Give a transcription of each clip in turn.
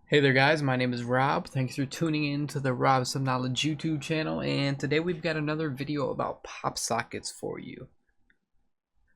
Hey there guys, my name is Rob. Thanks for tuning in to the Rob Some Knowledge YouTube channel, and today we've got another video about pop sockets for you.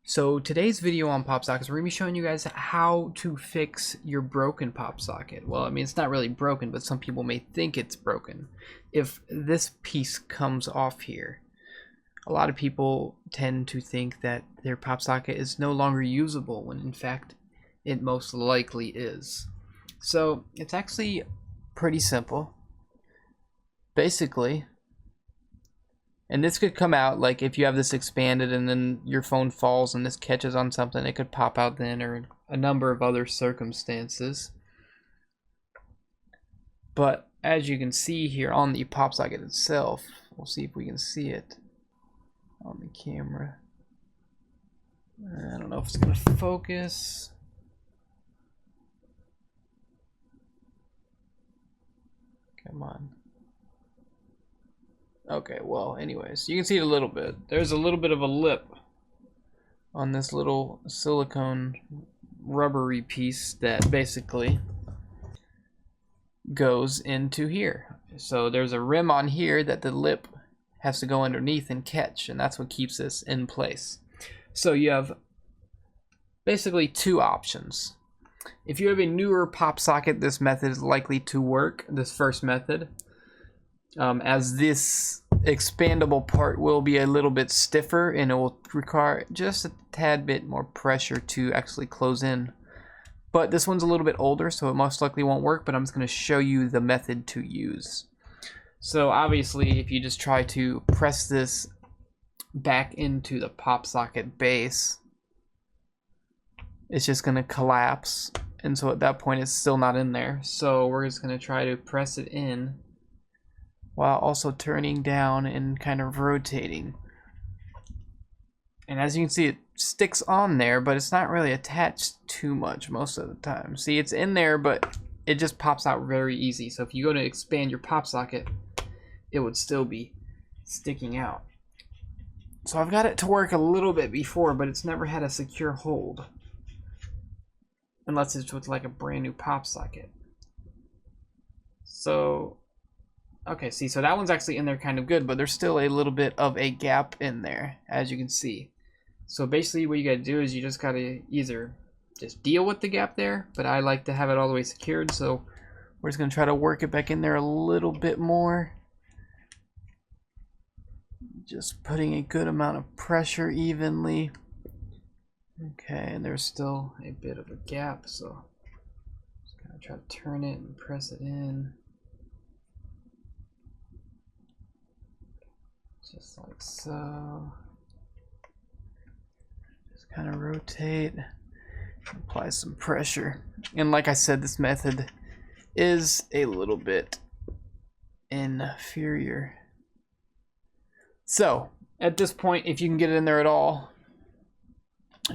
So today's video on pop sockets, we're going to be showing you guys how to fix your broken pop socket. Well, I mean, it's not really broken, but some people may think it's broken. If this piece comes off here, a lot of people tend to think that their pop socket is no longer usable, when in fact it most likely is. So it's actually pretty simple. Basically, and this could come out like if you have this expanded and then your phone falls and this catches on something, it could pop out then, or a number of other circumstances. But as you can see here on the pop socket itself, we'll see if we can see it on the camera. I don't know if it's gonna focus. Come on. Okay, well, anyways, you can see it a little bit. There's a little bit of a lip on this little silicone rubbery piece that basically goes into here. So there's a rim on here that the lip has to go underneath and catch, and that's what keeps this in place. So you have basically two options. If you have a newer pop socket, this method is likely to work, this first method, as this expandable part will be a little bit stiffer and it will require just a tad bit more pressure to actually close in. But this one's a little bit older, so it most likely won't work, but I'm just going to show you the method to use. So obviously, if you just try to press this back into the pop socket base, it's just going to collapse, and so at that point it's still not in there. So we're just going to try to press it in while also turning down and kind of rotating. And as you can see, it sticks on there, but it's not really attached too much most of the time. See, it's in there, but it just pops out very easy. So if you go to expand your pop socket, it would still be sticking out. So I've got it to work a little bit before, but it's never had a secure hold. Unless it's with like a brand new pop socket. So, okay, see, so that one's actually in there kind of good, but there's still a little bit of a gap in there, as you can see. So basically what you gotta do is you just gotta either just deal with the gap there, but I like to have it all the way secured, so we're just gonna try to work it back in there a little bit more. Just putting a good amount of pressure evenly. Okay, and there's still a bit of a gap, so just gonna try to turn it and press it in. Just like so. Just kind of rotate, apply some pressure. And like I said, this method is a little bit inferior. So, at this point, if you can get it in there at all,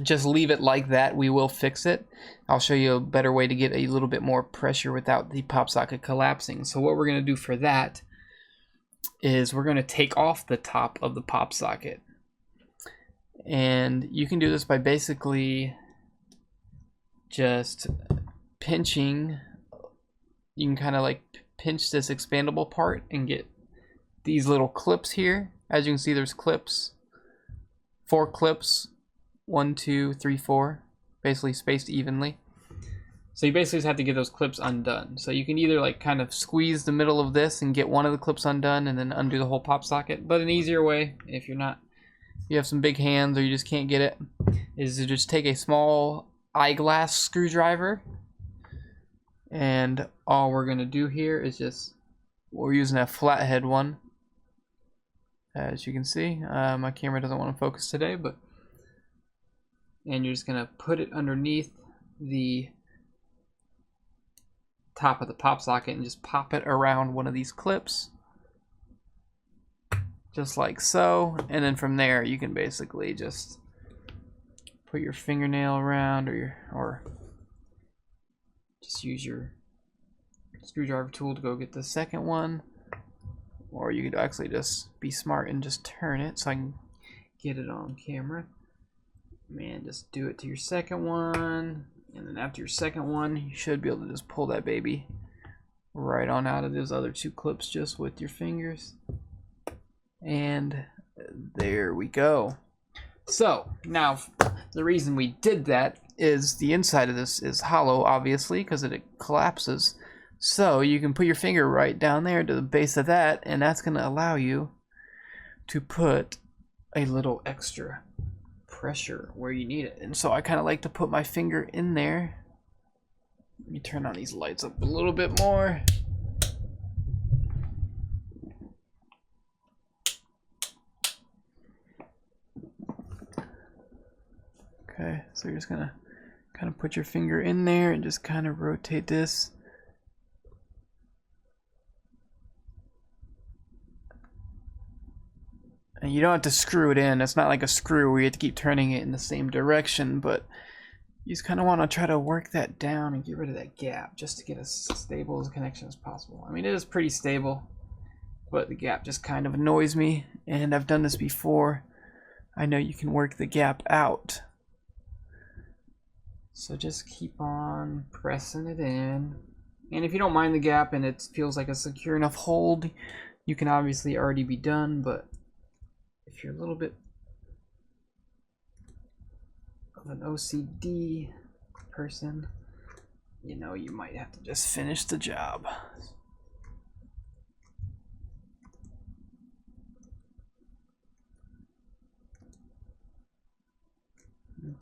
just leave it like that. We will fix it. I'll show you a better way to get a little bit more pressure without the pop socket collapsing. So what we're going to do for that is we're going to take off the top of the pop socket. And you can do this by basically just pinching. You can kind of like pinch this expandable part and get these little clips here. As you can see, there's clips, 4 clips. 1, 2, 3, 4, basically spaced evenly. So you basically just have to get those clips undone. So you can either like kind of squeeze the middle of this and get one of the clips undone and then undo the whole pop socket. But an easier way, if you have some big hands or you just can't get it, is to just take a small eyeglass screwdriver. And all we're gonna do here is we're using a flathead one. As you can see, my camera doesn't want to focus today, and you're just gonna put it underneath the top of the pop socket and just pop it around one of these clips, just like so. And then from there you can basically just put your fingernail around, or just use your screwdriver tool to go get the second one, or you could actually just be smart and just turn it so I can get it on camera. Man, just do it to your second one, and then after your second one, you should be able to just pull that baby right on out of those other two clips just with your fingers. And there we go. So now the reason we did that is the inside of this is hollow, obviously, because it collapses. So you can put your finger right down there to the base of that, and that's going to allow you to put a little extra pressure where you need it. And so I kind of like to put my finger in there. Let me turn on these lights up a little bit more. Okay, so you're just gonna kind of put your finger in there and just kind of rotate this. And you don't have to screw it in. It's not like a screw where you have to keep turning it in the same direction, but you just kind of want to try to work that down and get rid of that gap just to get as stable a connection as possible. I mean, it is pretty stable, but the gap just kind of annoys me, and I've done this before. I know you can work the gap out. So just keep on pressing it in. And if you don't mind the gap and it feels like a secure enough hold, you can obviously already be done, but if you're a little bit of an OCD person, you know, you might have to just finish the job.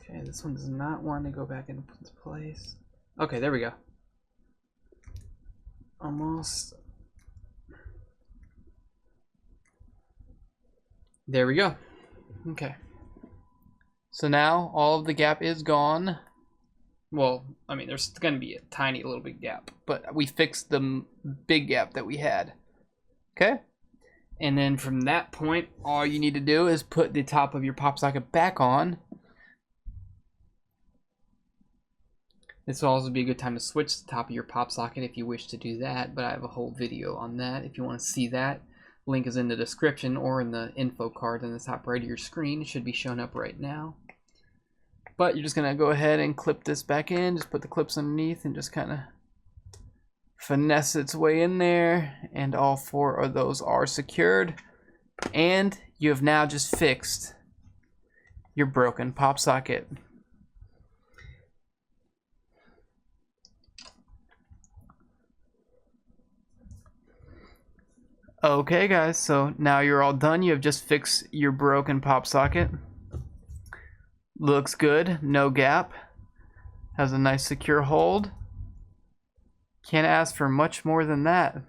Okay, this one does not want to go back into place. Okay, there we go. Almost. There we go. Okay. So now all of the gap is gone. Well, I mean, there's going to be a tiny little bit gap, but we fixed the big gap that we had. Okay? And then from that point, all you need to do is put the top of your pop socket back on. This will also be a good time to switch the top of your pop socket if you wish to do that, but I have a whole video on that if you want to see that. Link is in the description or in the info card on the top right of your screen. It should be showing up right now. But you're just going to go ahead and clip this back in. Just put the clips underneath and just kind of finesse its way in there. And all four of those are secured. And you have now just fixed your broken pop socket. Okay guys, so now you're all done. You have just fixed your broken pop socket. Looks good, no gap. Has a nice secure hold. Can't ask for much more than that.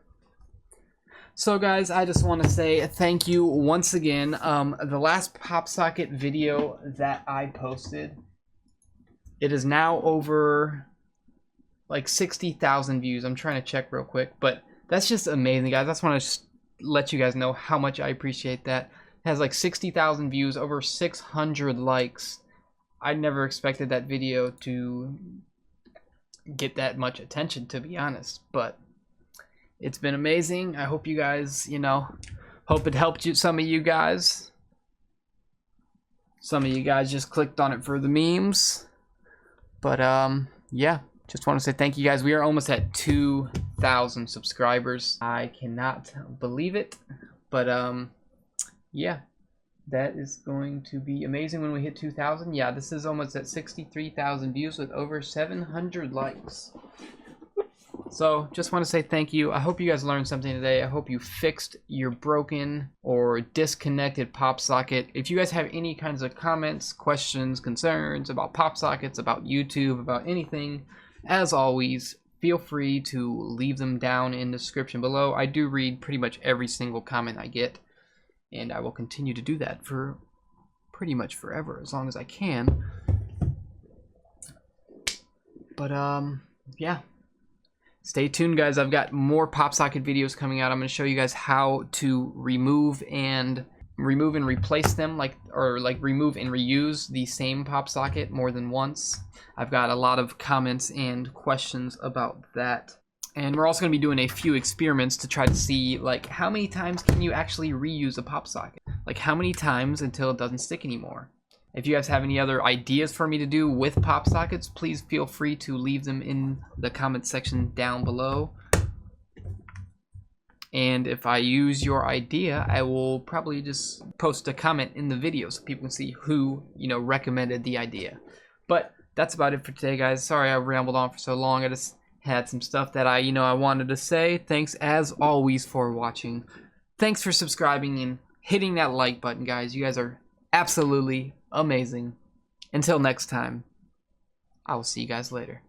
So guys, I just want to say thank you once again. The last pop socket video that I posted, it is now over like 60,000 views. I'm trying to check real quick, but that's just amazing, guys. I just want to let you guys know how much I appreciate that. It has like 60,000 views, over 600 likes. I never expected that video to get that much attention, to be honest, but it's been amazing. I hope you guys, you know, hope it helped you, some of you guys. Some of you guys just clicked on it for the memes. But yeah, just want to say thank you guys. We are almost at 2,000 subscribers. I cannot believe it, but yeah, that is going to be amazing when we hit 2,000. Yeah, this is almost at 63,000 views with over 700 likes. So just want to say thank you. I hope you guys learned something today. I hope you fixed your broken or disconnected pop socket. If you guys have any kinds of comments, questions, concerns about pop sockets, about YouTube, about anything, as always, feel free to leave them down in the description below. I do read pretty much every single comment I get, and I will continue to do that for pretty much forever, as long as I can. But yeah, stay tuned, guys. I've got more pop socket videos coming out. I'm going to show you guys how to remove and replace them, or remove and reuse the same pop socket more than once. I've got a lot of comments and questions about that. And we're also going to be doing a few experiments to try to see, like, how many times can you actually reuse a pop socket? Like, how many times until it doesn't stick anymore? If you guys have any other ideas for me to do with pop sockets, please feel free to leave them in the comment section down below. And if I use your idea, I will probably just post a comment in the video so people can see who, recommended the idea. But that's about it for today, guys. Sorry I rambled on for so long. I just had some stuff that I wanted to say. Thanks as always for watching. Thanks for subscribing and hitting that like button, guys. You guys are absolutely amazing. Until next time, I will see you guys later.